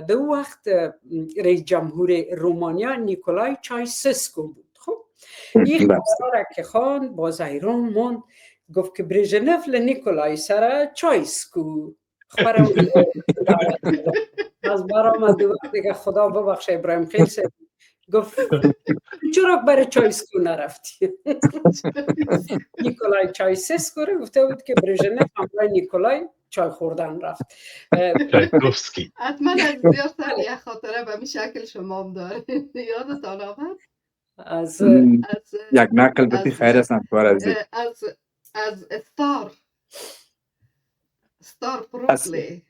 در وقت رئیس جمهور رومانیا نیکولای چایسسکو بود. خب این خبر را که خواند باز حیران ماند، گفت که برژنف لنیکولای سر چایسکو خبرم از برآمد. دیگه خدا ببخشه ابراهیم خیل صاحب گفت چرا برای چایسکو نرفتی؟ نیکولای چایسسکو رو گفته بود که برژنف همراه نیکولای چای خوردن رفت. چایکوفسکی. حتما از زیاد یه خاطره به می شکل شما هم داره. یادتان آمد؟ از یک نقل بتی خیر است همکار از ستار پروتلی.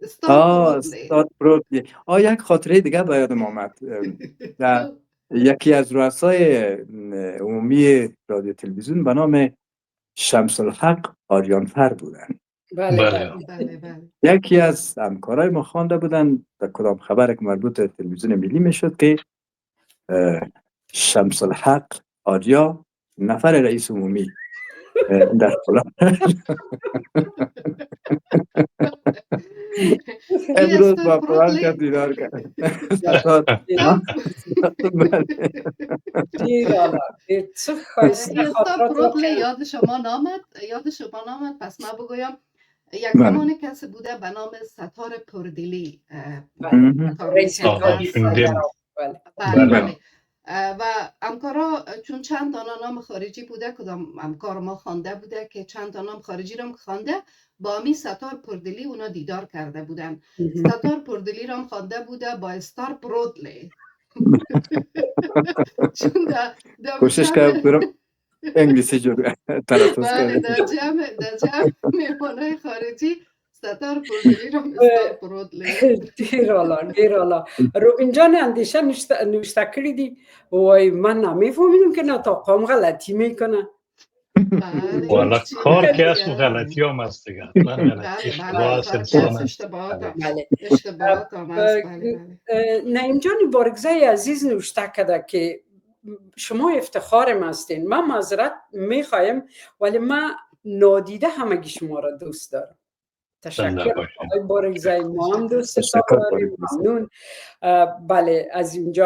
استاد پروتلی. یک خاطره دیگه به یادم آمد. یکی از رؤسای عمومی رادیو تلویزیون به نام شمس الحق آریانفر بودن. بله. یکی از همکارای ما خوانده بودن در کدام خبر که مربوط به تلویزیون ملی میشد که شمس الحق آریا نفر رئیس عمومی در فلان امروز با فلان که دیدار کرد. یاد شما نامد پس ما بگویم یک زمانی کسی بوده به نام ستار پردلی و همکارا چون چند تا نام خارجی بوده، کدام همکار ما خوانده بوده که چند تا نام خارجی رو خوانده، با می ستار پردلی اونا دیدار کرده بودن. ستار پردلی رو خوانده بوده با استار پرودلی. چون کوشش کرد برم انگلیسی جور تلفظ کنم. در جمع میهمانای خارجی ستار پردلی رو استار پرودلی. دیرالا روبین جان اندیشه نوشته کردی وای من نمیفهمیدم که نطاقم غلطی میکنه. والا کار که اسم غلطی هم هست دیگه. اشتباهات هم هست. نعیم جان بارگزای عزیز نوشته کرده که شما افتخارم هستین. من معذرت میخوایم ولی من نادیده همگی شما را دوست دارم. تشکر آقای بارگزای، ما هم دوست داریم. ممنون. بله عظیم جان